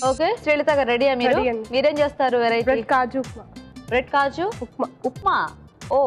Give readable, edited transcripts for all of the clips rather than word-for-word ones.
Okay Srilatha గారు రెడీయా మీరు? మీరేం చేస్తారు వెరైటీ? బ్రెడ్ కాజు ఉప్మా. బ్రెడ్ కాజు ఉప్మా. ఓ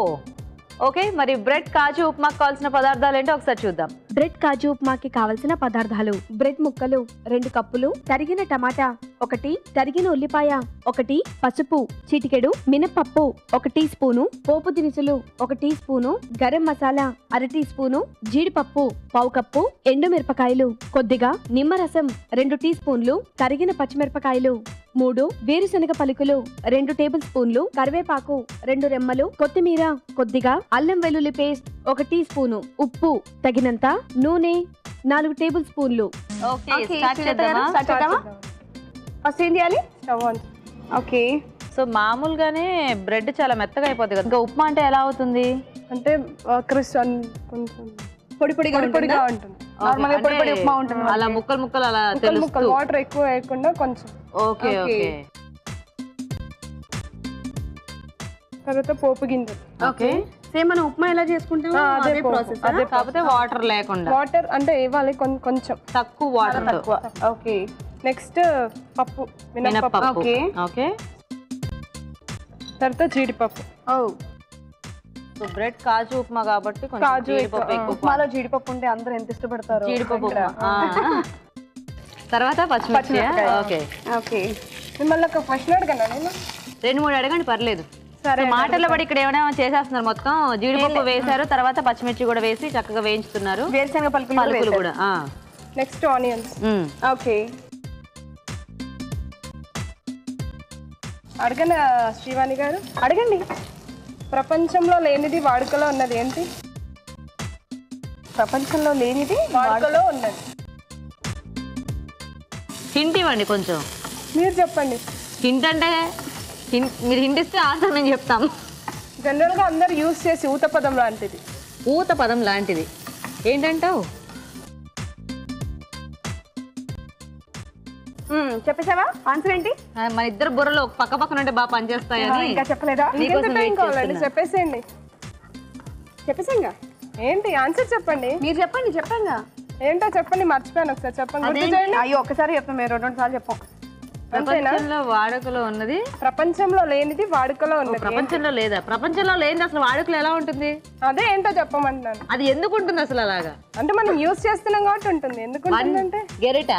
ఓకే, మరి బ్రెడ్ కాజు ఉప్మాకి కావాల్సిన పదార్థాలు ఏంటో ఒకసారి చూద్దాం. బ్రెడ్ కాజు ఉప్మాకి కావలసిన పదార్థాలు: బ్రెడ్ ముక్కలు 2 కప్పులు, తరిగిన టమాటా 1, తరిగిన ఉల్లిపాయ 1, పసుపు చిటికెడు, మినపప్పు 1 టీ స్పూను, పోపు దినుసులు 1 tea spoon, garam masala 1/2 tea spoon, జీడిపప్పు 1/2 కప్పు, ఎండుమిరపకాయలు కొద్దిగా, నిమ్మరసం 2 టీ స్పూన్లు, తరిగిన పచ్చిమిరపకాయలు 3, వేరుశనగ పలుకులు 2 టేబుల్ స్పూన్లు, కరివేపాకు 2 రెమ్మలు, కొత్తిమీర కొద్దిగా, అల్లం వెల్లుల్లి పేస్ట్ 1 టీ స్పూను, ఉప్పు తగినంత, నూనె 4 టేబుల్ స్పూన్లు. ఓకే స్టార్ట్ చేద్దామా? ఫస్ట్ ఏం చేయాలి? Stove on. ఓకే, సో మామూలుగానే బ్రెడ్ చాలా మెత్తగా అయిపోతుంది కదా, ఇంకా ఉప్మా అంటే ఎలా అవుతుంది? అంటే క్రిస్ కొంచెం పొడిగా ఉంటుంది. నార్మల్గా పొడి ఉప్మా ఉంటుంది, అలా ముక్కలు అలా ముక్కలు తెలుస్తూ. వాటర్ ఎక్కువ వేయకుండా కొంచెం. ఓకే ఓకే తర్వాత పోపు గింజలు. ఓకే సేమ్ మనం ఉప్మా ఎలా చేసుకుంటామో అదే అదే పోపు. ప్రాసెస్. అదే కాకపోతే వాటర్ లేకుండా, వాటర్ అంటే వేయాలి కొంచెం తక్కువ వాటర్. తక్కువ. ఓకే, నెక్స్ట్ పప్పు, మినపప్పు. మినప్పప్పు. ఓకే. ఓకే తర్వాత జీడిపప్పు. ఓ సో బ్రెడ్ కాజు ఉప్మా కాబట్టి కొంచెం కాజు జీడిపప్పు ఎక్కువ. ఉప్మాలో జీడిపప్పు ఉంటే అందరూ ఎంత ఇష్టపడతారు. జీడిపప్పు ఉప్మా. తర్వాత పచ్చిమిర్చి. ఓకే ఓకే, మిమ్మల్ని ఒక క్వశ్చన్ అడగనా నేను? 2-3 అడగండి పర్లేదు. సరే, సో మాటల్లో పడి ఇక్కడ ఏమైనా చేసేస్తున్నారు, మొత్తం జీడిపప్పు వేశారు, తర్వాత పచ్చిమిర్చి కూడా వేసి చక్కగా వేయించుతున్నారు, వేరుశనగ పలుకులు కూడా. Next onions. ఓకే, అడగనా శ్రీవాణి గారు? అడగండి. ప్రపంచంలో లేనిది వాడుకలో ఉన్నది ఏంటి? ప్రపంచంలో లేనిది వాడుకలో ఉన్నది. హింట్ ఇవ్వండి కొంచెం. మీరు చెప్పండి. హింట్ అంటే మీరు హింట్ ఇస్తే ఆన్సర్ మేము చెప్తాము. జనరల్ గా అందరు యూజ్ చేసి ఊత పదం లాంటిది. ఊత పదం లాంటిది ఏంటంటావు? చెప్పేసావా ఆన్సర్ ఏంటి? మన ఇద్దరు బుర్రలో పక్క పక్కన ఉంటే బాగా పనిచేస్తాయని. ఇంకా చెప్పలేదా? నీకోసం ఇంకెంత టైం వెయిట్ కావాలండి? చేస్తున్నా. చెప్పేసేయండి. చెప్పేసాగా. ఏంటి ఆన్సర్ చెప్పండి. మీరు చెప్పంగా. ఏంటో చెప్పండి, మర్చిపోయాను. ఒకసారి చెప్పండి, గుర్తు చేయండి. అయ్యో ఒక్కసారి చెప్తాం, మేము 2 సార్లు చెప్పాం. ప్రపంచంలో వాడుకలో ఉన్నది. ప్రపంచంలో లేనిది వాడుకలో ఉన్నది. ప్రపంచంలో లేదా? ప్రపంచంలో లేనిది అసలు వాడుకలో ఎలా ఉంటుంది? అదే ఏంటో చెప్పమంటున్నాను. అది ఎందుకు ఉంటుంది అసలు అలాగా? అంటే మనం యూజ్ చేస్తున్నాం కాబట్టి ఉంటుంది. ఎందుకు ఉంటుందంటే గెరిట,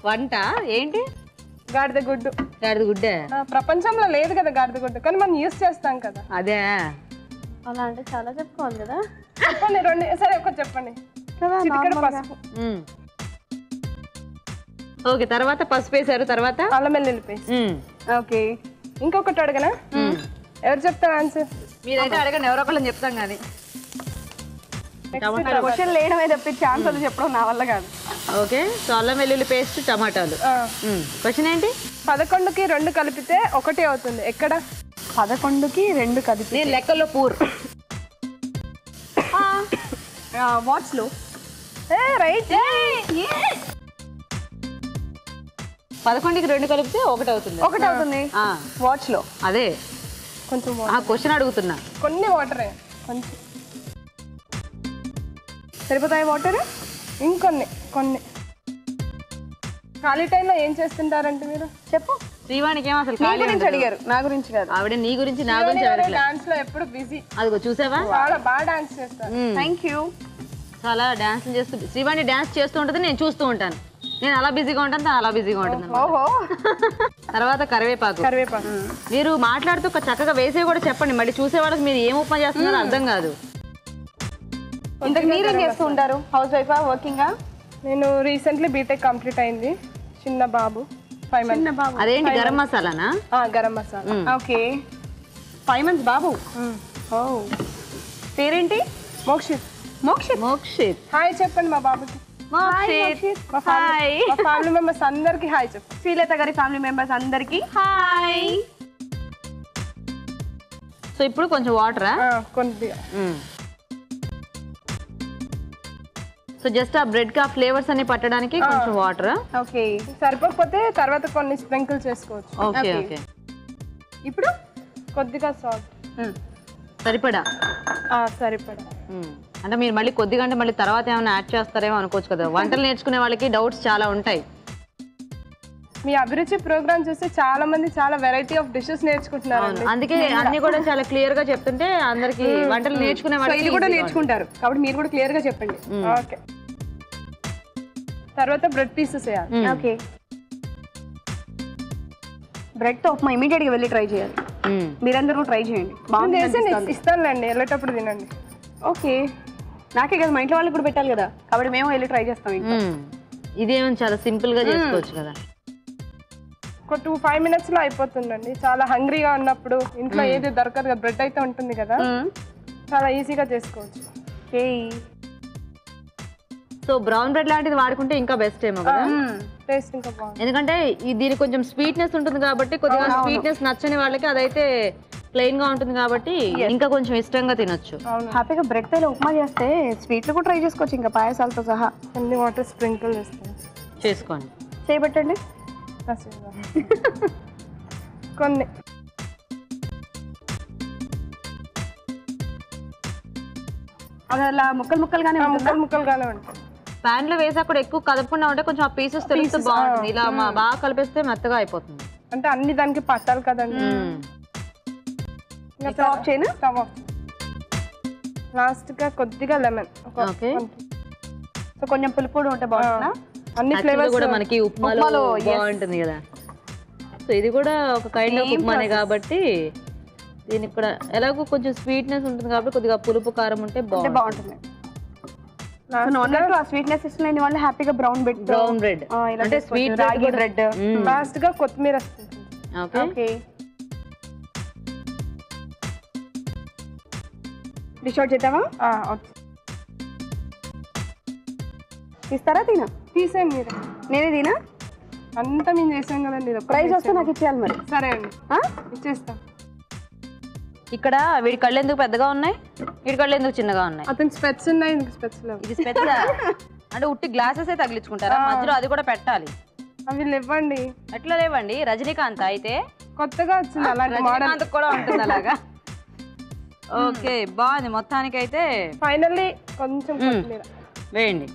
వంట, ఏంటి? గాడిద గుడ్డు. గాడిద గుడ్డే. ప్రపంచంలో లేదు కదా గాడిద గుడ్డు, కానీ మనం యూజ్ చేస్తాం కదా. అదే అలా అంటే చాలా చెప్పుకోవాలి కదా. చెప్పండి 2. సరే ఒకటి చెప్పండి. చిటికెడు పసుపు. ఓకే, తర్వాత పసుపు వేసారు, తర్వాత అల్లం వెల్లుల్లి పేస్ట్. ఓకే, ఇంకొకటి అడగనా? ఎవరు చెప్తారు ఆన్సర్? మీరైతే అడగండి, ఎవరో ఒకళ్ళని చెప్తాం కానీ. క్వశ్చన్ లేయడమే తప్పించి ఆన్సర్లు చెప్పడం నా వల్ల కాదు. ఓకే, సో అల్లం వెల్లుల్లి పేస్ట్, టమాటాలు. క్వశ్చన్ ఏంటి? 11కి 2 కలిపితే 1 అవుతుంది. ఎక్కడ? 11కి 2 కలిపి నేను లెక్కల్లో పూర్. వాట్స్ లో రైట్. 11కి 2 కలిపితే 1 అవుతుంది. 1 అవుతుంది. వాచ్ లో అదే కొంచెం ఆ క్వశ్చన్ అడుగుతున్నా. కొన్ని వాటరే, కొంచెం సరిపోతాయి వాటర్. ఇంకొన్ని ఖాళీ టైంలో ఏం చేస్తుంటారంటే మీరు? చెప్పు. శ్రీవాణికి ఏమో అసలు నా ఖాళీ గురించి ఉండదు. అడిగారు, నా గురించి కాదు. ఆవిడ నీ గురించి నా గురించి అడగట్లేదు. డాన్స్ లో ఎప్పుడు బిజీ. అదిగో చూసావా, చాలా బాగా డాన్స్ చేస్తారు. Thank you. చాలా డాన్స్ చేస్తూ శ్రీవాణి డాన్స్ చేస్తూ ఉంటుంది, నేను చూస్తూ ఉంటాను. నేను అలా బిజీగా ఉంటాను, తను అలా బిజీగా ఉంటుంది. ఓహో. తర్వాత కరివేపాకు. మీరు మాట్లాడుతూ చక్కగా వేసే కూడా చెప్పండి, మళ్ళీ చూసే వాళ్ళకి మీరు ఏం ఉప్మా చేస్తున్నారో అర్థం కాదు. ఇంతకు మీరేం చేస్తూ ఉంటారు? హౌస్ వైఫా, వర్కింగా? నేను రీసెంట్లీ బీటెక్ కంప్లీట్ అయింది. చిన్న బాబు 5 months. అదేంటి గరం మసాలానా? గరం మసాలా. ఓకే, 5 months బాబు. ఓ, పేరేంటి? మోక్షిత్. మోక్షిత్. హాయ్ చెప్పండి మా బాబుకి. మా ఫ్యామిలీ మెంబర్స్ అందరికి హాయ్ చెప్పు. శ్రీలత గారి ఫ్యామిలీ మెంబర్స్ అందరికి హాయ్. సో ఇప్పుడు కొంచెం వాటరా? కొద్దిగా. సో జస్ట్ ఆ బ్రెడ్ కి ఆ ఫ్లేవర్స్ అన్ని పట్టడానికి కొంచెం వాటర్. ఓకే, సరిపోకపోతే తర్వాత కొన్ని స్ప్రింకిల్ చేసుకోవచ్చు. Okay okay. ఇప్పుడు కొద్దిగా సాల్ట్. సరిపడా. సరిపడా. అంటే మీరు మళ్ళీ కొద్దిగా అంటే మళ్ళీ తర్వాత ఏమైనా యాడ్ చేస్తారేమో అనుకోవచ్చు కదా. వంటలు నేర్చుకునే వాళ్ళకి డౌట్స్ చాలా ఉంటాయి. మీ అభిరుచి ప్రోగ్రామ్ చూస్తే చాలా మంది చాలా వెరైటీ ఆఫ్ డిషెస్ నేర్చుకుంటున్నారు. అందుకే అన్ని కూడా చాలా క్లియర్ గా చెప్తుంటే అందరికి వంటలు నేర్చుకునే వాళ్ళు కూడా నేర్చుకుంటారు. కాబట్టి మీరు కూడా క్లియర్ గా చెప్పండి. ఓకే, తర్వాత బ్రెడ్ పీసెస్ వేయాలి. ఓకే, బ్రెడ్ తో ఉప్మా ఇమీడియట్ గా వెళ్ళి ట్రై చేయాలి. మీరందరూ ట్రై చేయండి, బాగుంది. ఇస్తానులేండి, వెళ్ళేటప్పుడు తినండి. ఓకే, నాకే కదా మా ఇంట్లో వాళ్ళకి కూడా పెట్టాలి కదా, కాబట్టి మేము వెళ్ళి ట్రై చేస్తాం. ఇదేమో చాలా సింపుల్ గా చేసుకోవచ్చు కదా. ఒక 2-5 minutes లో అయిపోతుందండి. చాలా హంగ్రీగా ఉన్నప్పుడు ఇంట్లో ఏది దొరకదు కదా, బ్రెడ్ అయితే ఉంటుంది కదా, చాలా ఈజీగా చేసుకోవచ్చు. సో బ్రౌన్ బ్రెడ్ లాంటిది వాడుకుంటే ఇంకా బెస్ట్ ఏమో కదా, టేస్ట్ ఇంకా బాగుంది. ఎందుకంటే దీనికి కొంచెం స్వీట్నెస్ ఉంటుంది కాబట్టి, కొద్దిగా స్వీట్నెస్ నచ్చని వాళ్ళకి అదైతే ప్లెయిన్ గా ఉంటుంది కాబట్టి ఇంకా కొంచెం ఇష్టంగా తినొచ్చు. హ్యాపీగా బ్రెడ్ తో ఉప్మా చేస్తే స్వీట్లు కూడా ట్రై చేసుకోవచ్చు, ఇంకా పాయసాలతో సహా. అన్ని వాటర్ స్ప్రింకిల్ చేస్తాను, చేసుకోండి. చేయబెట్టండి కొన్ని. అది అలా ముక్కలు ముక్కలుగానే ముక్కలుగానే ఉంటాయి. పాన్ లో వేసాక కూడా ఎక్కువ కదపకుండా ఉంటే కొంచెం ఆ పీసెస్ తెలిస్తే బాగుంటుంది. ఇలా బాగా కలిపేస్తే మెత్తగా అయిపోతుంది. అంటే అన్ని దానికి పట్టాలి కదండి. లాస్ట్ గా కొద్దిగా లెమన్. సో కొంచెం పులుపు కూడా ఉంటే బాగుంటుందా? అన్ని ఫ్లేవర్స్ కూడా మనకి ఉప్మాలో బాగుంటుంది కదా. సో ఇది కూడా ఒక కైండ్ ఆఫ్ ఉప్మానే కాబట్టి దీనికి కూడా ఎలాగో కొంచెం స్వీట్నెస్ ఉంటుంది కాబట్టి కొద్దిగా పులుపు కారం ఉంటే బాగుంటుంది. స్వీట్నెస్ ఇష్టం లేని వాళ్ళు హ్యాపీగా బ్రౌన్ బ్రెడ్ అంటే స్వీట్ రాగి బ్రెడ్. లాస్ట్ గా కొత్తిమీర. ఓకే, డిష్ అవుట్ చేద్దామా? తీస్తారా? తీసేయండి మీరు. నేనే తినా? అంతా మేము చేసాం కదండి. ప్రైజ్ వస్తే నాకు ఇచ్చేయాలి మరి. సరే అండి, ఇచ్చేస్తాం. ఇక్కడ వీడి కళ్ళు ఎందుకు పెద్దగా ఉన్నాయి, వీడి కళ్ళు ఎందుకు చిన్నగా ఉన్నాయి? అతను స్పెట్స్ ఉన్నాయి, స్పెట్స్ లేవు. ఇది స్పెట్స్ అంటే ఉట్టి గ్లాసెస్ తగిలించుకుంటారా? మధ్యలో అది కూడా పెట్టాలి. అవి లేవండి. ఎట్లా లేవండి? రజనీకాంత్ అయితే కొత్తగా వచ్చింది అలాంటి మోడల్ కూడా ఉంటుంది అలాగా. ఓకే, బాగుంది. మొత్తానికి అయితే ఫైనల్లీ కొంచెం కొత్తిమీర వేయండి.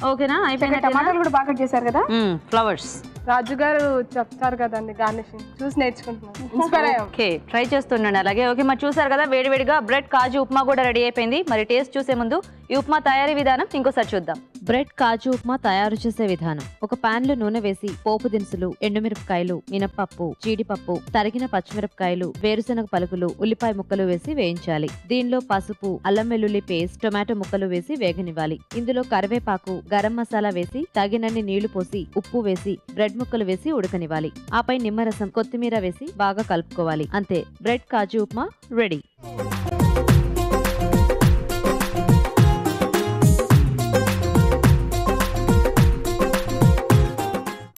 ఓకేనా? అయిపోయిన టమాటాలు కూడా బాగా చేశారు కదా. ఫ్లవర్స్ రాజు గారు చెప్తారు కదండి గార్నిషింగ్, చూసి నేర్చుకుంటున్నాను, ఇన్స్పైర్ అయ్యాం. ఓకే, ట్రై చేస్తుండండి అలాగే. ఓకే, మరి చూసారు కదా వేడివేడిగా బ్రెడ్ కాజు ఉప్మా కూడా రెడీ అయిపోయింది. మరి టేస్ట్ చూసే ముందు ఈ ఉప్మా తయారీ విధానం ఇంకోసారి చూద్దాం. బ్రెడ్ కాజు ఉప్మా తయారు చేసే విధానం: ఒక పాన్ లో నూనె వేసి పోపు దినుసులు, ఎండుమిరపకాయలు, మినపప్పు, జీడిపప్పు, తరిగిన పచ్చిమిరపకాయలు, వేరుశనగ పలుకులు, ఉల్లిపాయ ముక్కలు వేసి వేయించాలి. దీనిలో పసుపు, అల్లం వెల్లుల్లి పేస్ట్, టొమాటో ముక్కలు వేసి వేగనివ్వాలి. ఇందులో కరివేపాకు, గరం మసాలా వేసి తగినన్ని నీళ్లు పోసి ఉప్పు వేసి బ్రెడ్ ముక్కలు వేసి ఉడకనివ్వాలి. ఆపై నిమ్మరసం, కొత్తిమీర వేసి బాగా కలుపుకోవాలి. అంతే, బ్రెడ్ కాజు ఉప్మా రెడీ.